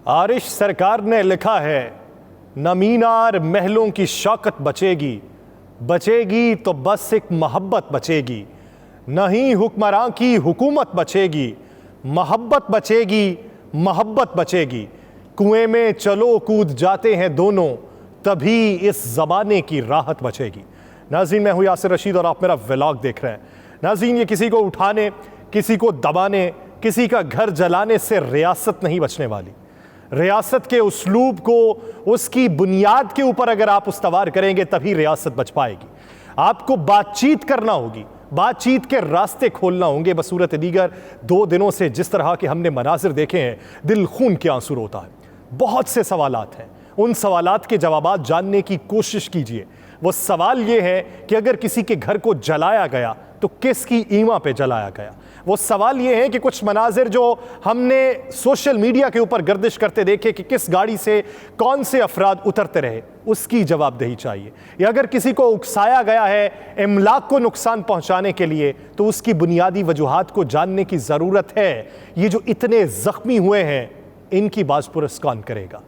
आरिश सरकार ने लिखा है, न मीनार महलों की शौकत बचेगी, बचेगी तो बस एक मोहब्बत बचेगी। नहीं हुक्मरां की हुकूमत बचेगी, मोहब्बत बचेगी, मोहब्बत बचेगी। कुएं में चलो कूद जाते हैं दोनों, तभी इस ज़माने की राहत बचेगी। नाज़रीन, मैं हूँ यासिर रशीद और आप मेरा व्लॉग देख रहे हैं। नाज़रीन, ये किसी को उठाने, किसी को दबाने, किसी का घर जलाने से रियासत नहीं बचने वाली। रियासत के उस्लूब को उसकी बुनियाद के ऊपर अगर आप उस्तवार करेंगे तभी रियासत बच पाएगी। आपको बातचीत करना होगी, बातचीत के रास्ते खोलना होंगे। बसूरत दीगर 2 दिनों से जिस तरह के हमने मनाजिर देखे हैं, दिल खून के आंसू रोता है। बहुत से सवालात हैं, उन सवालात के जवाबात जानने की कोशिश कीजिए। वो सवाल ये है कि अगर किसी के घर को जलाया गया तो किसकी ईमा पे जलाया गया। वो सवाल ये है कि कुछ मनाजिर जो हमने सोशल मीडिया के ऊपर गर्दिश करते देखे कि किस गाड़ी से कौन से अफराद उतरते रहे, उसकी जवाबदेही चाहिए। या अगर किसी को उकसाया गया है इमलाक को नुकसान पहुंचाने के लिए, तो उसकी बुनियादी वजूहात को जानने की ज़रूरत है। ये जो इतने ज़ख्मी हुए हैं, इनकी बाज़पुरस कौन करेगा?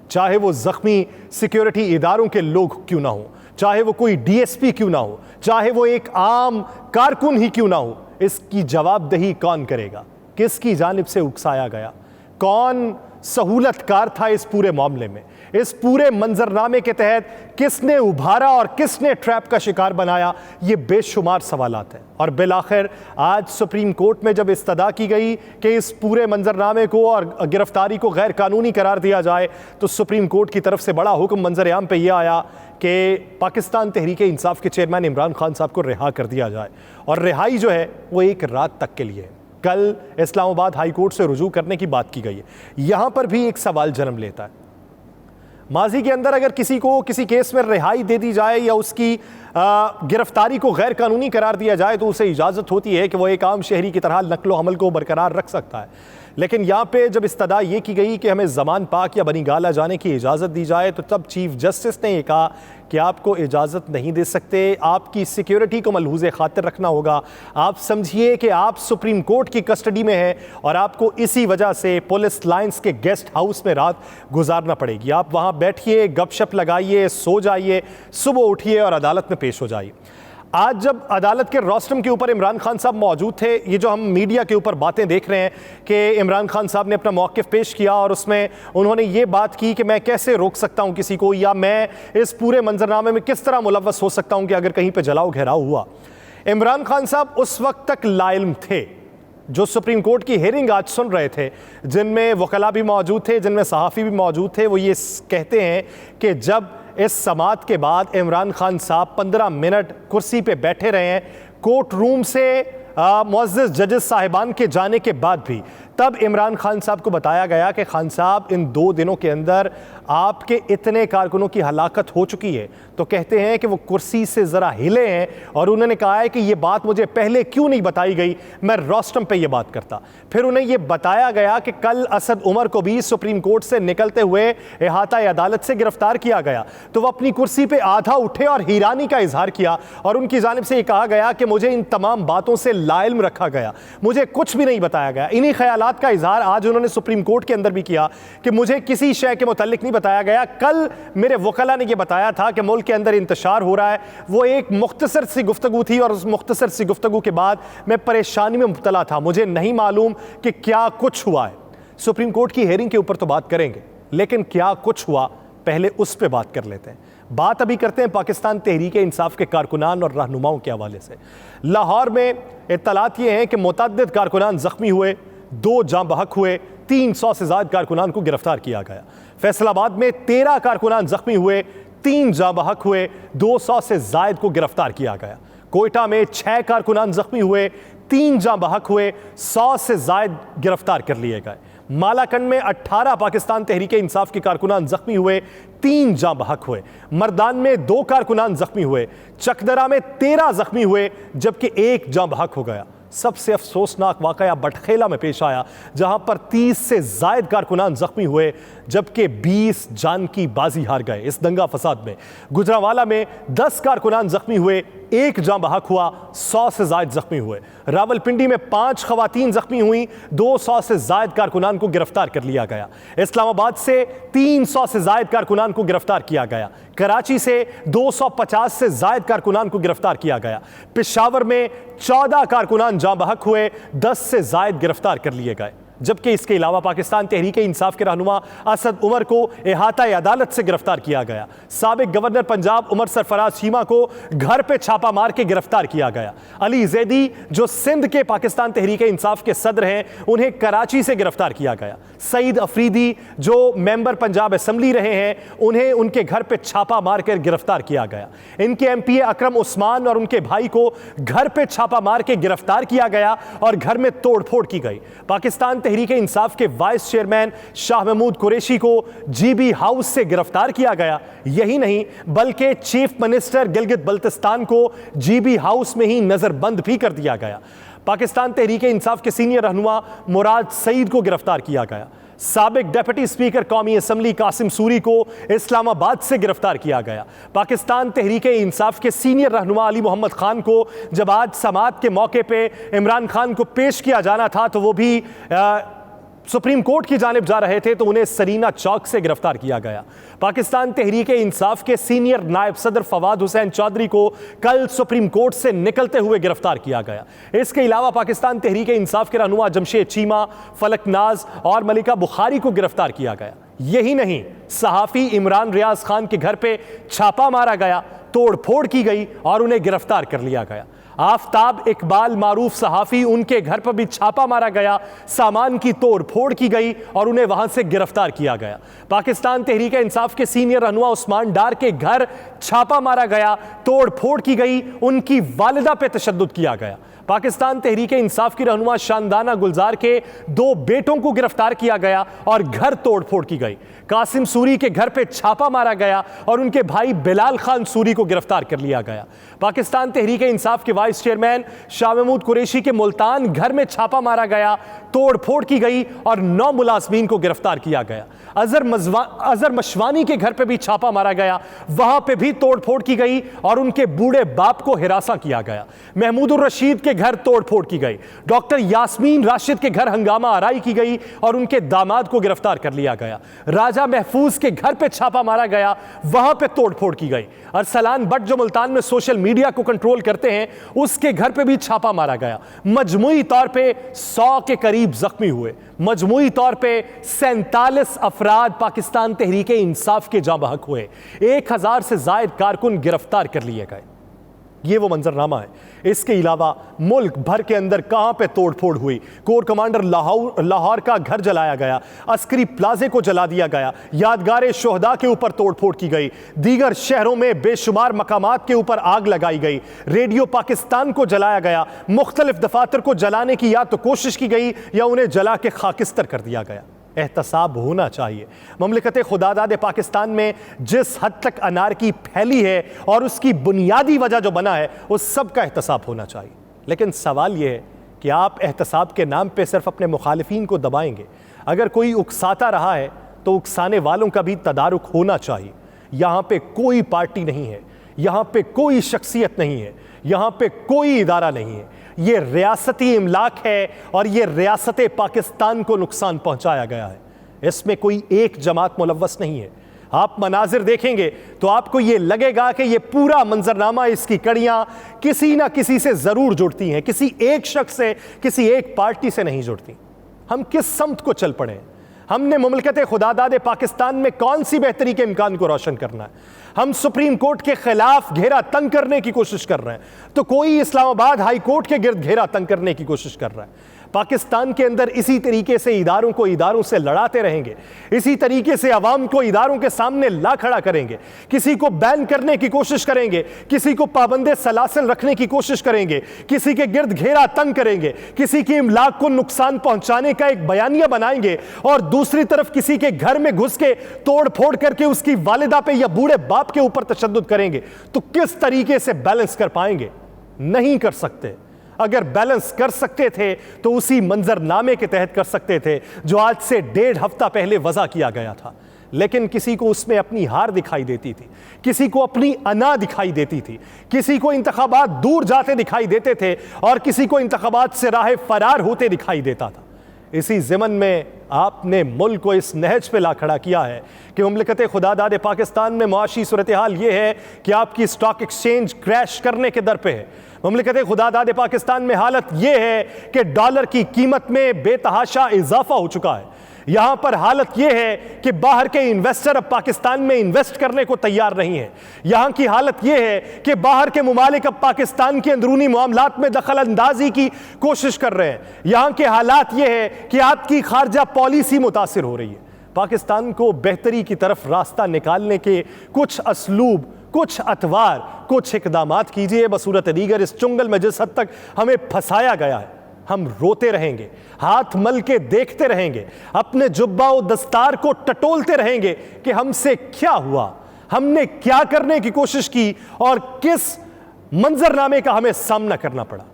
चाहे वो ज़ख्मी सिक्योरिटी इदारों के लोग क्यों ना हो, चाहे वो कोई डीएसपी क्यों ना हो, चाहे वो एक आम कारकुन ही क्यों ना हो, इसकी जवाबदेही कौन करेगा? किसकी जानिब से उकसाया गया? कौन सहूलतकार था इस पूरे मामले में? इस पूरे मंजरनामे के तहत किसने उभारा और किसने ट्रैप का शिकार बनाया? ये बेशुमार सवालात हैं। और बिलाखिर आज सुप्रीम कोर्ट में जब इस्तदा की गई कि इस पूरे मंजरनामे को और गिरफ्तारी को गैर कानूनी करार दिया जाए, तो सुप्रीम कोर्ट की तरफ से बड़ा हुक्म मंजर-ए-आम पे यह आया कि पाकिस्तान तहरीक-ए-इंसाफ के चेयरमैन इमरान खान साहब को रिहा कर दिया जाए। और रिहाई जो है वो एक रात तक के लिए है। कल इस्लामाबाद हाई कोर्ट से रुजू करने की बात की गई है। यहां पर भी एक सवाल जन्म लेता है, माजी के अंदर अगर किसी को किसी केस में रिहाई दे दी जाए या उसकी गिरफ्तारी को गैर कानूनी करार दिया जाए, तो उसे इजाज़त होती है कि वह एक आम शहरी की तरह नकलो हमल को बरकरार रख सकता है। लेकिन यहाँ पे जब इस्तदा ये की गई कि हमें ज़मान पाक या बनी गाला जाने की इजाज़त दी जाए, तो तब चीफ जस्टिस ने यह कहा कि आपको इजाज़त नहीं दे सकते, आपकी सिक्योरिटी को मलहूज़े खातिर रखना होगा। आप समझिए कि आप सुप्रीम कोर्ट की कस्टडी में हैं और आपको इसी वजह से पुलिस लाइन्स के गेस्ट हाउस में रात गुजारना पड़ेगी। आप वहाँ बैठिए, गपशप लगाइए, सो जाइए, सुबह उठिए और अदालत में पेश हो जाइए। आज जब अदालत के रोस्टम के ऊपर इमरान खान साहब मौजूद थे, ये जो हम मीडिया के ऊपर बातें देख रहे हैं कि इमरान खान साहब ने अपना मौक़िफ़ पेश किया और उसमें उन्होंने ये बात की कि मैं कैसे रोक सकता हूँ किसी को, या मैं इस पूरे मंजरनामे में किस तरह मुलव्वस हो सकता हूँ कि अगर कहीं पर जलाओ घेराव हुआ। इमरान खान साहब उस वक्त तक लाइल्म थे, जो सुप्रीम कोर्ट की हेयरिंग आज सुन रहे थे, जिनमें वकला भी मौजूद थे, जिनमें सहाफ़ी भी मौजूद थे। वो ये कहते हैं कि जब इस समात के बाद इमरान खान साहब 15 मिनट कुर्सी पे बैठे रहे हैं, कोर्ट रूम से मुअज़्ज़ज़ जजेस साहिबान के जाने के बाद भी, तब इमरान खान साहब को बताया गया कि खान साहब इन 2 दिनों के अंदर आपके इतने कारकुनों की हलाकत हो चुकी है। तो कहते हैं कि वो कुर्सी से ज़रा हिले हैं और उन्होंने कहा है कि ये बात मुझे पहले क्यों नहीं बताई गई, मैं रोस्टम पे ये बात करता। फिर उन्हें ये बताया गया कि कल असद उमर को भी सुप्रीम कोर्ट से निकलते हुए इहाता अदालत से गिरफ्तार किया गया, तो वह अपनी कुर्सी पर आधा उठे और हैरानी का इजहार किया और उनकी जानिब से ये कहा गया कि मुझे इन तमाम बातों से लाइल्म रखा गया, मुझे कुछ भी नहीं बताया गया। इन्हीं ख्यालात का इजहार आज उन्होंने सुप्रीम कोर्ट के अंदर भी किया कि मुझे किसी शय के मुतालिक नहीं बताया गया। कल मेरे वकला ने यह बताया था कि मुल्क के अंदर इंतशार हो रहा है। वो एक मुख्तसर सी गुफ्तगू थी और उस मुख्तसर सी गुफ्तगू के बाद मैं परेशानी में मुब्तला था, मुझे नहीं मालूम कि क्या कुछ हुआ है। सुप्रीम कोर्ट की हेयरिंग के ऊपर तो बात करेंगे, लेकिन क्या कुछ हुआ पहले उस पर बात कर लेते हैं। बात अभी करते हैं पाकिस्तान तहरीक इंसाफ के कारकुनान और रहनुमाओं के हवाले से। लाहौर में इत्तलात ये हैं कि मुतअद्दिद कारकुनान जख्मी हुए, 2 जाँ बहक हुए, 300 से ज़ायद कारकुनान को गिरफ्तार किया गया। फैसलाबाद में 13 कारकुनान जख्मी हुए, 3 जाँ बहक हुए, 200 से ज़ायद को गिरफ्तार किया गया। कोयटा में 6 कारकुनान जख्मी हुए, 3 जाँ बहक हुए, 100 से ज़ायद गिरफ्तार कर लिए गए। मालाकंड में 18 पाकिस्तान तहरीक इंसाफ के कारकुनान जख्मी हुए, 3 जाँ बहक हुए। मर्दान में 2 कारकुनान जख्मी हुए। चकदरा में 13 जख्मी हुए, जबकि 1 जाँ बहक हो गया। सबसे अफसोसनाक वाकया बटखेला में पेश आया, जहां पर 30 से जायद कारकुनान जख्मी हुए, जबकि 20 जान की बाजी हार गए इस दंगा फसाद में। गुजरांवाला में 10 कारकुनान जख्मी हुए, 1 जाँ बहक हुआ, 100 से जायद जख्मी हुए। रावलपिंडी में 5 खवातीन जख्मी हुई, 200 से जायद कारकुनान को गिरफ्तार कर लिया गया। इस्लामाबाद से 300 से जायद कारकुनान को गिरफ्तार किया गया। कराची से 250 से जायद कारकुनान को गिरफ्तार किया गया। पेशावर में 14 कारकुनान जाँ बहक हुए, 10 से जायद गिरफ्तार कर लिए गए। जबकि इसके अलावा पाकिस्तान तहरीक इंसाफ के रहनुमा असद उमर को इहाता अदालत से गिरफ्तार किया गया। साबिक गवर्नर पंजाब उमर सरफराज चीमा को घर पे छापा मार के गिरफ्तार किया गया। अली जैदी जो सिंध के पाकिस्तान तहरीक इंसाफ के सदर हैं, उन्हें कराची से गिरफ्तार किया गया। सईद अफरीदी जो मेंबर पंजाब असम्बली रहे हैं, उन्हें उनके घर पे छापा मारकर गिरफ्तार किया गया। इनके एमपीए अकरम उस्मान और उनके भाई को घर पे छापा मार के गिरफ्तार किया गया और घर में तोड़फोड़ की गई। पाकिस्तान तहरीक इंसाफ के वाइस चेयरमैन शाह महमूद कुरैशी को जीबी हाउस से गिरफ्तार किया गया। यही नहीं बल्कि चीफ मिनिस्टर गिलगित बल्तिस्तान को जीबी हाउस में ही नजरबंद भी कर दिया गया। पाकिस्तान तहरीक इंसाफ के सीनियर रहनुमा मुराद सईद को गिरफ्तार किया गया। साबिक डिप्टी स्पीकर कौमी असम्बली कासिम सूरी को इस्लामाबाद से गिरफ्तार किया गया। पाकिस्तान तहरीक इंसाफ के सीनियर रहनुमा अली मोहम्मद खान को जब आज समाअत के मौके पे इमरान खान को पेश किया जाना था, तो वो भी सुप्रीम कोर्ट की जानिब जा रहे थे, तो उन्हें सरीना चौक से गिरफ्तार किया गया। पाकिस्तान तहरीक इंसाफ के सीनियर नायब सदर फवाद हुसैन चौधरी को कल सुप्रीम कोर्ट से निकलते हुए गिरफ्तार किया गया। इसके अलावा पाकिस्तान तहरीक इंसाफ के रहनुमा जमशेद चीमा, फलकनाज और मलिका बुखारी को गिरफ्तार किया गया। यही नहीं, सहाफ़ी इमरान रियाज खान के घर पे छापा मारा गया, तोड़फोड़ की गई और उन्हें गिरफ्तार कर लिया गया। आफ्ताब इकबाल मारूफ सहाफ़ी, उनके घर पर भी छापा मारा गया, सामान की तोड़फोड़ की गई और उन्हें वहां से गिरफ्तार किया गया। पाकिस्तान तहरीक इंसाफ के सीनियर रहनुमा उस्मान डार के घर छापा मारा गया, तोड़फोड़ की गई, उनकी वालिदा पे तशद्दुद किया गया। पाकिस्तान तहरीक इंसाफ की रहनुमा शानदाना गुलजार के 2 बेटों को गिरफ्तार किया गया और घर तोड़फोड़ की गई। कासिम सूरी के घर पे छापा मारा गया और उनके भाई बिलाल खान सूरी को गिरफ्तार कर लिया गया। पाकिस्तान तहरीक इंसाफ के वाइस चेयरमैन शाह महमूद कुरैशी के मुल्तान घर में छापा मारा गया, तोड़फोड़ की गई और 9 मुलाजमीन को गिरफ्तार किया गया। अजहर मशवानी के घर पे भी छापा मारा गया, वहां पे भी तोड़फोड़ की गई और उनके बूढ़े बाप को हिरासा किया गया। महमूदुर रशीद के घर तोड़फोड़ की गई। डॉक्टर यास्मीन राशिद के घर हंगामा आराई की गई और उनके दामाद को गिरफ्तार कर लिया गया। राजा महफूज के घर पे छापा मारा गया, वहां पे तोड़फोड़ की गई। अरसलान भट्ट जो मुल्तान में सोशल मीडिया को कंट्रोल करते हैं, उसके घर पे भी छापा मारा गया। मजमूई तौर पे 100 के करीब जख्मी हुए। मजमूई तौर पे 47 अफराद पाकिस्तान तहरीक इंसाफ के जाँ बहक हुए। 1000 से जायद कारकुन गिरफ्तार कर लिए गए। ये वो मंजरनामा है। इसके अलावा मुल्क भर के अंदर कहां पे तोड़फोड़ हुई। कोर कमांडर लाहौर का घर जलाया गया, अस्करी प्लाजे को जला दिया गया, यादगार शोहदा के ऊपर तोड़फोड़ की गई, दीगर शहरों में बेशुमार मकामात के ऊपर आग लगाई गई, रेडियो पाकिस्तान को जलाया गया, मुख्तलिफ दफातर को जलाने की या तो कोशिश की गई या उन्हें जला के खाकिस्तर कर दिया गया। एहतसाब होना चाहिए। ममलिकत खुदादाद पाकिस्तान में जिस हद तक अनारकी फैली है और उसकी बुनियादी वजह जो बना है, उस सब का एहतसाब होना चाहिए। लेकिन सवाल यह है कि आप एहतसाब के नाम पे सिर्फ अपने मुखालिफिन को दबाएंगे। अगर कोई उकसाता रहा है तो उकसाने वालों का भी तदारुक होना चाहिए। यहाँ पे कोई पार्टी नहीं है, यहाँ पे कोई शख्सियत नहीं है, यहाँ पे कोई इदारा नहीं है। ये रियासती इमलाक है और ये रियासत पाकिस्तान को नुकसान पहुंचाया गया है। इसमें कोई एक जमात मुलव्वस नहीं है। आप मनाजिर देखेंगे तो आपको ये लगेगा कि ये पूरा मंजरनामा, इसकी कड़ियां किसी ना किसी से जरूर जुड़ती हैं, किसी एक शख्स से, किसी एक पार्टी से नहीं जुड़ती। हम किस समत को चल पड़े हैं? हमने मुमलकत खुदादाद पाकिस्तान में कौन सी बेहतरी के इम्कान को रोशन करना है? हम सुप्रीम कोर्ट के खिलाफ घेरा तंग करने की कोशिश कर रहे हैं तो कोई इस्लामाबाद हाई कोर्ट के गिर्द घेरा तंग करने की कोशिश कर रहा है। पाकिस्तान के अंदर इसी तरीके से इदारों को इदारों से लड़ाते रहेंगे, इसी तरीके से अवाम को इदारों के सामने ला खड़ा करेंगे, किसी को बैन करने की कोशिश करेंगे, किसी को पाबंदे सलासिल रखने की कोशिश करेंगे, किसी के गिर्द घेरा तंग करेंगे, किसी की इमलाक को नुकसान पहुंचाने का एक बयानिया बनाएंगे और दूसरी तरफ किसी के घर में घुस के तोड़ फोड़ करके उसकी वालिदा पे या बूढ़े बाप के ऊपर तशद्दुद करेंगे। तो किस तरीके से बैलेंस कर पाएंगे? नहीं कर सकते। अगर बैलेंस कर सकते थे तो उसी मंजरनामे के तहत कर सकते थे जो आज से 1.5 हफ्ता पहले वज़ा किया गया था। लेकिन किसी को उसमें अपनी हार दिखाई देती थी, किसी को अपनी अना दिखाई देती थी, किसी को इंतखाबात दूर जाते दिखाई देते थे और किसी को इंतखाबात से राह फरार होते दिखाई देता था। इसी ज़मन में आपने मुल्क को इस नहज पे ला खड़ा किया है कि मुमलिकत खुदादाद पाकिस्तान में मुआशी सूरत हाल ये है कि आपकी स्टॉक एक्सचेंज क्रैश करने के दर पे है। मुमलिकत खुदादाद पाकिस्तान में हालत ये है कि डॉलर की कीमत में बेतहाशा इजाफा हो चुका है। यहाँ पर हालत यह है कि बाहर के इन्वेस्टर अब पाकिस्तान में इन्वेस्ट करने को तैयार नहीं है। यहाँ की हालत यह है कि बाहर के मुमालिक अब पाकिस्तान के अंदरूनी मामलात में दखल अंदाजी की कोशिश कर रहे हैं। यहाँ के हालात यह है कि आपकी खारजा पॉलिसी मुतासिर हो रही है। पाकिस्तान को बेहतरी की तरफ रास्ता निकालने के कुछ असलूब, कुछ अतवार, कुछ इकदामात कीजिए। बसूरत दीगर इस चुंगल में जिस हद तक हमें फंसाया गया है, हम रोते रहेंगे, हाथ मल के देखते रहेंगे, अपने जुब्बा और दस्तार को टटोलते रहेंगे कि हमसे क्या हुआ, हमने क्या करने की कोशिश की और किस मंजरनामे का हमें सामना करना पड़ा।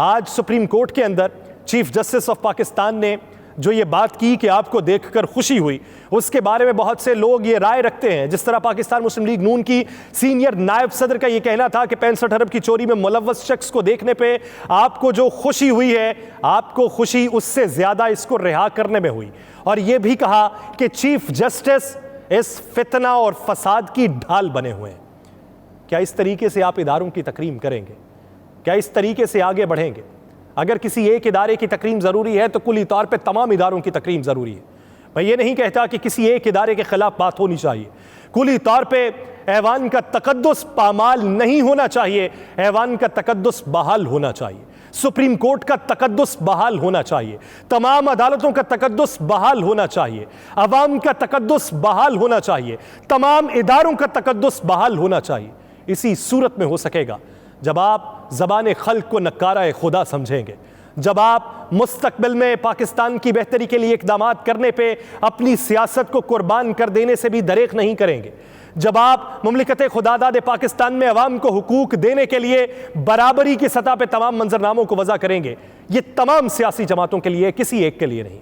आज सुप्रीम कोर्ट के अंदर चीफ जस्टिस ऑफ पाकिस्तान ने जो ये बात की कि आपको देखकर खुशी हुई, उसके बारे में बहुत से लोग ये राय रखते हैं। जिस तरह पाकिस्तान मुस्लिम लीग नून की सीनियर नायब सदर का ये कहना था कि 65 अरब की चोरी में मुलव्वस शख्स को देखने पे आपको जो खुशी हुई है, आपको खुशी उससे ज्यादा इसको रिहा करने में हुई। और ये भी कहा कि चीफ जस्टिस इस फितना और फसाद की ढाल बने हुए हैं। क्या इस तरीके से आप इदारों की तकरीम करेंगे? क्या इस तरीके से आगे बढ़ेंगे? अगर किसी एक इदारे की तकरीम ज़रूरी है तो कुली तौर पे तमाम इदारों की तकरीम ज़रूरी है। मैं ये नहीं कहता कि किसी एक इदारे के खिलाफ बात होनी चाहिए। कुली तौर पे ऐवान का तकद्दुस पामाल नहीं होना चाहिए, ऐवान का तकद्दुस बहाल होना चाहिए, सुप्रीम कोर्ट का तकद्दुस बहाल होना चाहिए, तमाम अदालतों का तकद्दुस बहाल होना चाहिए, अवाम का तकद्दुस बहाल होना चाहिए, तमाम इदारों का तकद्दुस बहाल होना चाहिए। इसी सूरत में हो सकेगा जब आप ज़बान खल्क को नकारा खुदा समझेंगे, जब आप मुस्तकबिल में पाकिस्तान की बेहतरी के लिए इक़दामात करने पे अपनी सियासत को कुर्बान कर देने से भी दरेक नहीं करेंगे, जब आप मुमलिकत खुदादाद पाकिस्तान में अवाम को हुकूक देने के लिए बराबरी की सतह पे तमाम मंजरनामों को वज़ा करेंगे। ये तमाम सियासी जमातों के लिए, किसी एक के लिए नहीं।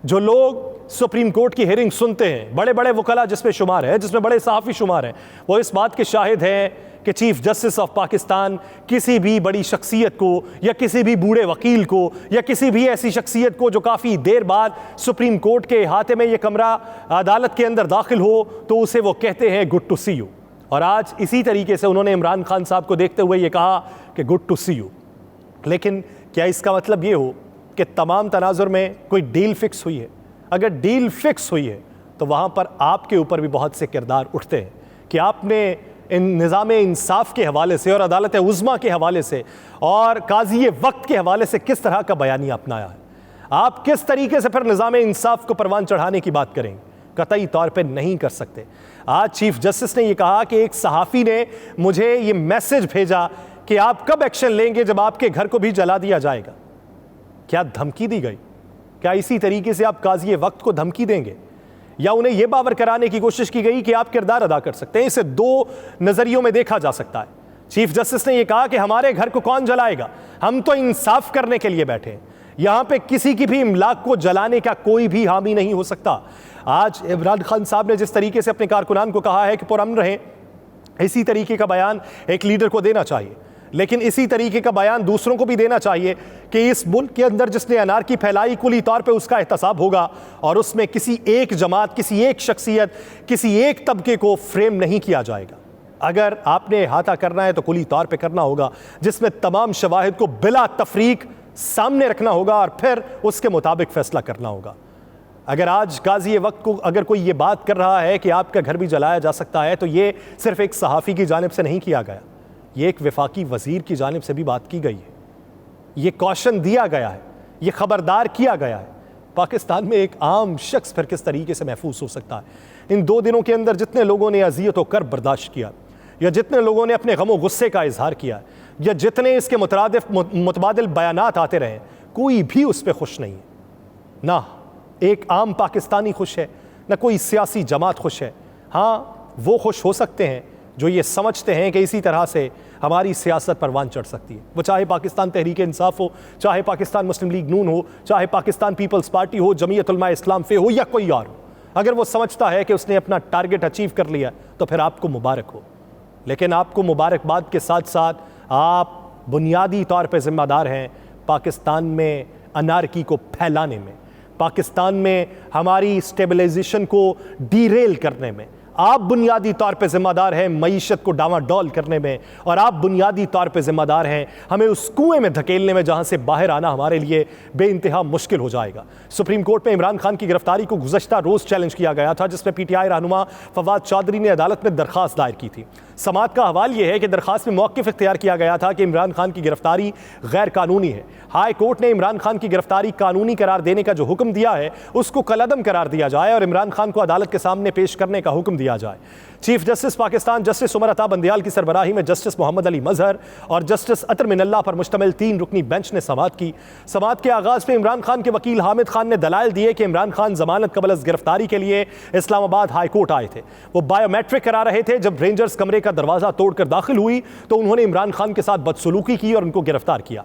जो लोग सुप्रीम कोर्ट की हियरिंग सुनते हैं, बड़े बड़े वकला जिसमें शुमार है, जिसमें बड़े सहाफ़ी शुमार हैं, वो इस बात के शाहिद हैं कि चीफ जस्टिस ऑफ पाकिस्तान किसी भी बड़ी शख्सियत को या किसी भी बूढ़े वकील को या किसी भी ऐसी शख्सियत को जो काफ़ी देर बाद सुप्रीम कोर्ट के अहाते में ये कमरा अदालत के अंदर दाखिल हो तो उसे वो कहते हैं गुड टू सी यू। और आज इसी तरीके से उन्होंने इमरान खान साहब को देखते हुए ये कहा कि गुड टू सी यू। लेकिन क्या इसका मतलब ये हो कि तमाम तनाजुर में कोई डील फिक्स हुई है? अगर डील फिक्स हुई है तो वहाँ पर आपके ऊपर भी बहुत से किरदार उठते हैं कि आपने इन निज़ाम इंसाफ के हवाले से और अदालत उज़्मा के हवाले से और काज़ी वक्त के हवाले से किस तरह का बयानी अपनाया है। आप किस तरीके से फिर निज़ाम इंसाफ को परवान चढ़ाने की बात करेंगे? कतई तौर पे नहीं कर सकते। आज चीफ जस्टिस ने यह कहा कि एक सहाफ़ी ने मुझे ये मैसेज भेजा कि आप कब एक्शन लेंगे जब आपके घर को भी जला दिया जाएगा। क्या धमकी दी गई? क्या इसी तरीके से आप काज़ी वक्त को धमकी देंगे या उन्हें यह बावर कराने की कोशिश की गई कि आप किरदार अदा कर सकते हैं? इसे दो नज़रियों में देखा जा सकता है। चीफ जस्टिस ने यह कहा कि हमारे घर को कौन जलाएगा, हम तो इंसाफ करने के लिए बैठे हैं, यहां पे किसी की भी इमलाक को जलाने का कोई भी हामी नहीं हो सकता। आज इमरान खान साहब ने जिस तरीके से अपने कारकुनान को कहा है कि पुरअमन रहें, इसी तरीके का बयान एक लीडर को देना चाहिए, लेकिन इसी तरीके का बयान दूसरों को भी देना चाहिए कि इस मुल्क के अंदर जिसने अनारकी फैलाई कुली तौर पे उसका एहतसाब होगा और उसमें किसी एक जमात, किसी एक शख्सियत, किसी एक तबके को फ्रेम नहीं किया जाएगा। अगर आपने अहाता करना है तो कुली तौर पे करना होगा, जिसमें तमाम शवाहिद को बिला तफरीक सामने रखना होगा और फिर उसके मुताबिक फैसला करना होगा। अगर आज काज़ी वक्त को अगर कोई ये बात कर रहा है कि आपका घर भी जलाया जा सकता है, तो ये सिर्फ एक सहाफ़ी की जानिब से नहीं किया गया, ये एक वफाकी वज़ीर की जानिब से भी बात की गई है, ये कॉशन दिया गया है, ये ख़बरदार किया गया है। पाकिस्तान में एक आम शख्स फिर किस तरीके से महफूज हो सकता है? इन 2 दिनों के अंदर जितने लोगों ने अज़ियत व कर्ब बर्दाश्त किया, या जितने लोगों ने अपने गम व गुस्से का इजहार किया, या जितने इसके मुतबादिल बयानात आते रहे, कोई भी उस पर खुश नहीं है। ना एक आम पाकिस्तानी खुश है, ना कोई सियासी जमात खुश है। हाँ, वो खुश हो सकते हैं जो ये समझते हैं कि इसी तरह से हमारी सियासत परवान चढ़ सकती है। वो चाहे पाकिस्तान तहरीक इंसाफ हो, चाहे पाकिस्तान मुस्लिम लीग नून हो, चाहे पाकिस्तान पीपल्स पार्टी हो, जमीयत उलमा इस्लाम फे हो या कोई और हो। अगर वो समझता है कि उसने अपना टारगेट अचीव कर लिया तो फिर आपको मुबारक हो, लेकिन आपको मुबारकबाद के साथ साथ आप बुनियादी तौर पर जिम्मेदार हैं पाकिस्तान में अनारकी को फैलाने में, पाकिस्तान में हमारी स्टेबलाइजेशन को डीरेल करने में। आप बुनियादी तौर पे जिम्मेदार हैं मईशत को डावाडोल करने में, और आप बुनियादी तौर पे जिम्मेदार हैं हमें उस कुएं में धकेलने में जहां से बाहर आना हमारे लिए बेइंतहा मुश्किल हो जाएगा। सुप्रीम कोर्ट में इमरान खान की गिरफ्तारी को गुज़श्ता रोज़ चैलेंज किया गया था, जिसमें पीटीआई रहनुमा फवाद चौधरी ने अदालत में दरखास्त दायर की थी। समात का हवाल यह है कि दरखास्त में मौक़िफ़ इख्तियार किया गया था कि इमरान खान की गिरफ्तारी गैर कानूनी है। हाई कोर्ट ने इमरान खान की गिरफ्तारी कानूनी करार देने का जो हुक्म दिया है उसको कलअदम करार दिया जाए और इमरान खान को अदालत के सामने पेश करने का हुक्म दिया जाए। Chief justice Pakistan justice Umar Ata Bandial की सरबराही में जस्टिस मोहम्मद अली मजहर और जस्टिस अतर मिनल्ला पर मुश्तमिल 3 रुकनी बेंच ने समात की। समात के आगाज में इमरान खान के वकील हामिद खान ने दलाइल दिए कि इमरान खान जमानत कबल अज़ गिरफ्तारी के लिए इस्लामाबाद हाई कोर्ट आए थे। वो बायोमेट्रिक करा रहे थे। जब रेंजर्स कमरे का दरवाजा तोड़कर दाखिल हुई तो उन्होंने इमरान खान के साथ बदसलूकी की और उनको गिरफ्तार किया।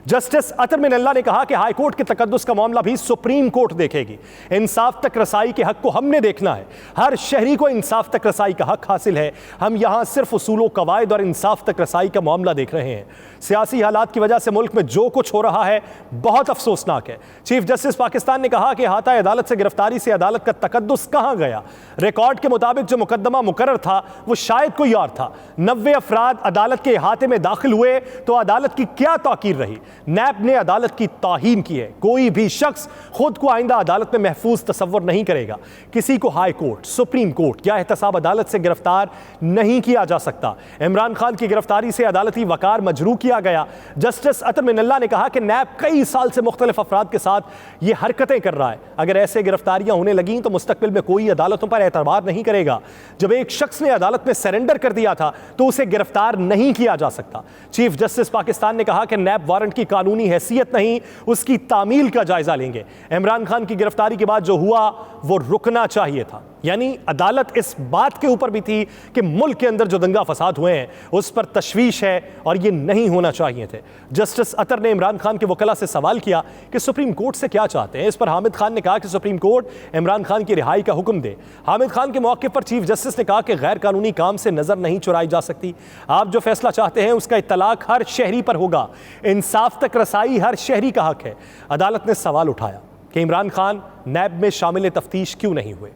जस्टिस अतर मिनल्ला ने कहा कि हाई कोर्ट के तकद्दुस का मामला भी सुप्रीम कोर्ट देखेगी। इंसाफ तक रसाई के हक को हमने देखना है। हर शहरी को इंसाफ तक रसाई का हक हासिल है। हम यहां सिर्फ उसूलों कवायद और इंसाफ तक रसाई का मामला देख रहे हैं। सियासी हालात की वजह से मुल्क में जो कुछ हो रहा है बहुत अफसोसनाक है। चीफ जस्टिस पाकिस्तान ने कहा कि हाता अदालत से गिरफ्तारी से अदालत का तकद्दुस कहां गया। रिकॉर्ड के मुताबिक जो मुकदमा मुकर्रर था वो शायद कोई और था। 90 अफराद अदालत के अहाते में दाखिल हुए तो अदालत की क्या ताकीर रही। नैब ने अदालत की ताहीन की है। कोई भी शख्स खुद को आइंदा अदालत में महफूज तस्वर नहीं करेगा। किसी को हाई कोर्ट, सुप्रीम कोर्ट या एहतसाब अदालत से गिरफ्तार नहीं किया जा सकता। इमरान खान की गिरफ्तारी से अदालती वकार मजरू किया गया। जस्टिस अतर मिनल्ला ने कहा कि नैब कई साल से मुख्तलिफ अफराद के साथ ये हरकतें कर रहा है। अगर ऐसे गिरफ्तारियां होने लगीं तो मुस्तकबिल में कोई अदालतों पर एतबार नहीं करेगा। जब एक शख्स ने अदालत में सरेंडर कर दिया था तो उसे गिरफ्तार नहीं किया जा सकता। चीफ जस्टिस पाकिस्तान ने कहा कि नैब वारंट की कानूनी हैसियत नहीं, उसकी तामील का जायजा लेंगे। इमरान खान की गिरफ्तारी के बाद जो हुआ वो रुकना चाहिए था। यानी अदालत इस बात के ऊपर भी थी कि मुल्क के अंदर जो दंगा फसाद हुए हैं उस पर तशवीश है और ये नहीं होना चाहिए थे। जस्टिस अतर ने इमरान खान के वकला से सवाल किया कि सुप्रीम कोर्ट से क्या चाहते हैं। इस पर हामिद खान ने कहा कि सुप्रीम कोर्ट इमरान खान की रिहाई का हुक्म दे। हामिद खान के मौके पर चीफ जस्टिस ने कहा कि गैर कानूनी काम से नजर नहीं चुराई जा सकती। आप जो फैसला चाहते हैं उसका इत्तलाक हर शहरी पर होगा। इंसाफ तक रसाई हर शहरी का हक है। अदालत ने सवाल उठाया कि इमरान खान नैब में शामिल तफ्तीश क्यों नहीं हुए।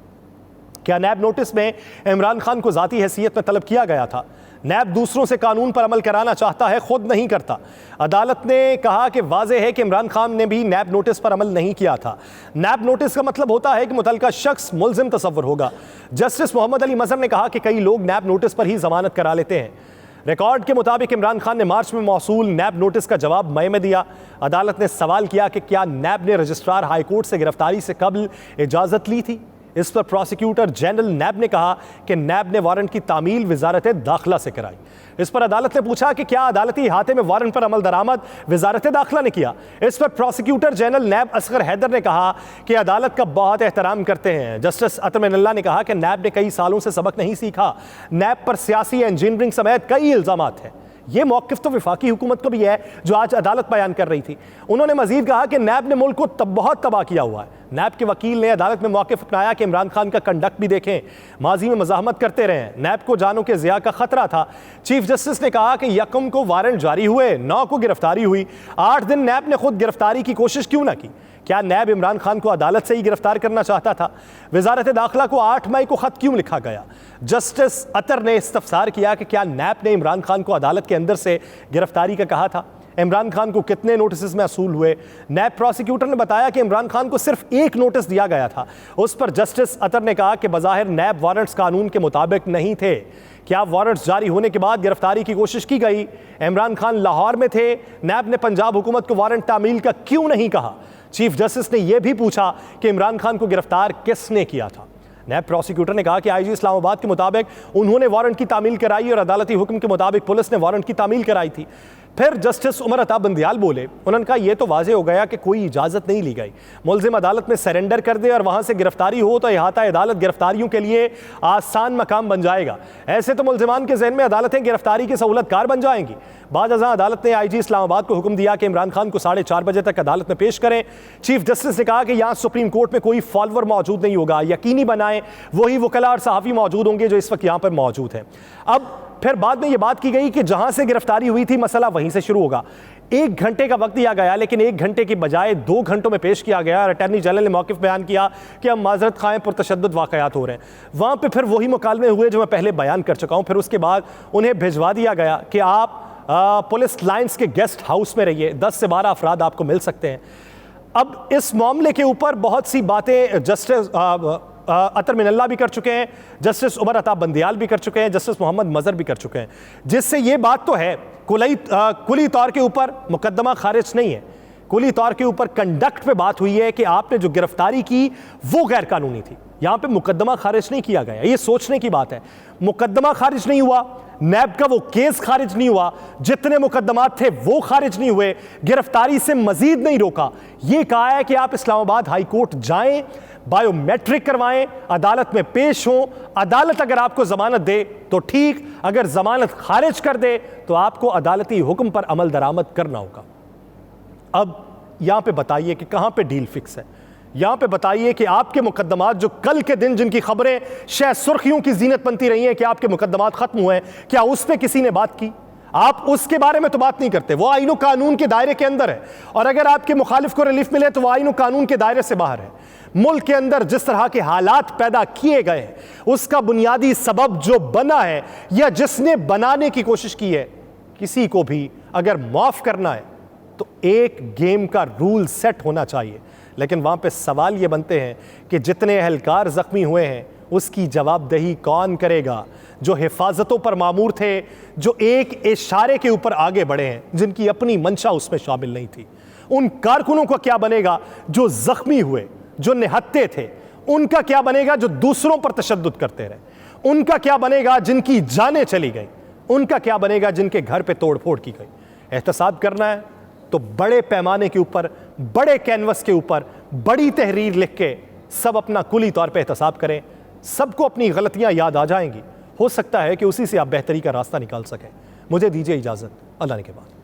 क्या नैब नोटिस में इमरान खान को ज़ाती हैसियत में तलब किया गया था। नैब दूसरों से कानून पर अमल कराना चाहता है, खुद नहीं करता। अदालत ने कहा कि वाज़ेह है कि इमरान खान ने भी नैब नोटिस पर अमल नहीं किया था। नैब नोटिस का मतलब होता है कि मुतल्लिका शख्स मुल्ज़िम तस्वर होगा। जस्टिस मोहम्मद अली मजहर ने कहा कि कई लोग नैब नोटिस पर ही जमानत करा लेते हैं। रिकॉर्ड के मुताबिक इमरान खान ने मार्च में मौसूल नैब नोटिस का जवाब मई में दिया। अदालत ने सवाल किया कि क्या नैब ने रजिस्ट्रार हाई कोर्ट से गिरफ्तारी से कबल इजाज़त ली थी। इस पर प्रोसिक्यूटर जनरल नैब ने कहा कि नैब ने वारंट की तामील वजारत दाखिला से कराई। इस पर अदालत ने पूछा कि क्या अदालती हाथे में वारंट पर अमल दरामद वजारत दाखिला ने किया। इस पर प्रोसिक्यूटर जनरल नैब असगर हैदर ने कहा कि अदालत का बहुत एहतराम करते हैं। जस्टिस अतर मिनल्ला ने कहा कि नैब ने कई सालों से सबक नहीं सीखा। नैब पर सियासी इंजीनियरिंग समेत कई इल्जामात हैं। ये मौक़िफ़ तो वफाकी हुकूमत को भी है जो आज अदालत बयान कर रही थी। उन्होंने मजीद कहा कि नैब ने मुल्क को बहुत तबाह किया हुआ है। नैब के वकील ने अदालत में मौक़िफ़ अपनाया कि इमरान खान का कंडक्ट भी देखें, माजी में मज़ाहमत करते रहे। नैब को जानों के ज़िया का खतरा था। चीफ जस्टिस ने कहा कि यकम को वारंट जारी हुए, 9 को गिरफ्तारी हुई। 8 दिन नैब ने खुद गिरफ्तारी की कोशिश क्यों ना की। क्या नैब इमरान खान को अदालत से ही गिरफ्तार करना चाहता था। वजारत दाखिला को 8 मई को ख़त क्यों लिखा गया। जस्टिस अतर ने इस्तफसार किया कि क्या नैब ने इमरान खान को अदालत के अंदर से गिरफ्तारी का कहा था। इमरान खान को कितने नोटिस में असूल हुए। नैब प्रोसिक्यूटर ने बताया कि इमरान खान को सिर्फ 1 नोटिस दिया गया था। उस पर जस्टिस अतर ने कहा कि बज़ाहिर नैब वारंट्स कानून के मुताबिक नहीं थे। क्या वारंट्स जारी होने के बाद गिरफ्तारी की कोशिश की गई। इमरान खान लाहौर में थे। नैब ने पंजाब हुकूमत को वारंट तामील का क्यों नहीं कहा। चीफ जस्टिस ने यह भी पूछा कि इमरान खान को गिरफ्तार किसने किया था। नैब प्रोसिक्यूटर ने कहा कि आईजी इस्लामाबाद के मुताबिक उन्होंने वारंट की तामील कराई और अदालती हुक्म के मुताबिक पुलिस ने वारंट की तामील कराई थी। फिर जस्टिस उमर अता बंदियाल बोले, उन्होंने कहा यह तो वाजे हो गया कि कोई इजाज़त नहीं ली गई, मुलजिम अदालत में सरेंडर कर दे और वहाँ से गिरफ्तारी हो तो इहाता अदालत गिरफ्तारियों के लिए आसान मकाम बन जाएगा। ऐसे तो मुलजिमान के जहन में अदालतें गिरफ्तारी की सहूलत कार बन जाएंगी। बाद अज़ां अदालत ने IG इस्लामाबाद को हुक्म दिया कि इमरान खान को 4:30 बजे तक अदालत में पेश करें। चीफ जस्टिस ने कहा कि यहाँ सुप्रीम कोर्ट में कोई फॉलोअर मौजूद नहीं होगा, यकीनी बनाएं वही वकला और सहाफ़ी मौजूद होंगे जो इस वक्त यहाँ पर मौजूद हैं। अब फिर बाद में यह बात की गई कि जहां से गिरफ्तारी हुई थी मसला वहीं से शुरू होगा। 1 घंटे का वक्त दिया गया, लेकिन 1 घंटे की बजाय 2 घंटों में पेश किया गया और अटॉर्नी जनरल ने मौक़िफ़ बयान किया कि हम माजरत खाएं पुरतशद्दुद वाक़यात हो रहे हैं। वहाँ पे फिर वही मुकालमे हुए जो मैं पहले बयान कर चुका हूँ। फिर उसके बाद उन्हें भिजवा दिया गया कि आप पुलिस लाइन्स के गेस्ट हाउस में रहिए, 10 से 12 अफराद आपको मिल सकते हैं। अब इस मामले के ऊपर बहुत सी बातें जस्टिस अतर मिनल्ला भी कर चुके हैं, जस्टिस उमर अता बंदियाल भी कर चुके हैं, जस्टिस मोहम्मद मजहर भी कर चुके हैं, जिससे ये बात तो है कुली तौर के ऊपर मुकदमा खारिज नहीं है। कुली तौर के ऊपर कंडक्ट पे बात हुई है कि आपने जो गिरफ्तारी की वो गैर कानूनी थी। यहां पे मुकदमा खारिज नहीं किया गया, ये सोचने की बात है। मुकदमा खारिज नहीं हुआ, नैब का वो केस खारिज नहीं हुआ, जितने मुकदमात थे वो खारिज नहीं हुए, गिरफ्तारी से मजीद नहीं रोका। ये कहा है कि आप इस्लामाबाद हाई कोर्ट जाएं, बायोमेट्रिक करवाएं, अदालत में पेश हों, अदालत अगर आपको जमानत दे तो ठीक, अगर जमानत खारिज कर दे तो आपको अदालती हुक्म पर अमल दरामद करना होगा। अब यहां पे बताइए कि कहां पे डील फिक्स है। यहां पे बताइए कि आपके मुकदमात जो कल के दिन जिनकी खबरें शायद सुर्खियों की जीनत बनती रही हैं कि आपके मुकदमात खत्म हुए हैं, क्या उस पर किसी ने बात की? आप उसके बारे में तो बात नहीं करते। वो आईन कानून के दायरे के अंदर है, और अगर आपके मुखालिफ को रिलीफ मिले तो वो आईन कानून के दायरे से बाहर है। मुल्क के अंदर जिस तरह के हालात पैदा किए गए हैं, उसका बुनियादी सबब जो बना है या जिसने बनाने की कोशिश की है, किसी को भी अगर माफ करना है तो एक गेम का रूल सेट होना चाहिए। लेकिन वहां पे सवाल ये बनते हैं कि जितने अहलकार जख्मी हुए हैं उसकी जवाबदेही कौन करेगा? जो हिफाजतों पर मामूर थे, जो एक इशारे के ऊपर आगे बढ़े हैं, जिनकी अपनी मंशा उसमें शामिल नहीं थी, उन कारकुनों का क्या बनेगा जो जख्मी हुए, जो निहत्ते थे? उनका क्या बनेगा जो दूसरों पर तशद्दुद करते रहे? उनका क्या बनेगा जिनकी जानें चली गई? उनका क्या बनेगा जिनके घर पे तोड़फोड़ की गई? एहतसाब करना है तो बड़े पैमाने के ऊपर, बड़े कैनवस के ऊपर बड़ी तहरीर लिख के सब अपना कुली तौर पे एहतसाब करें। सबको अपनी गलतियां याद आ जाएंगी, हो सकता है कि उसी से आप बेहतरी का रास्ता निकाल सकें। मुझे दीजिए इजाज़त, अल्लाह ने के बाद।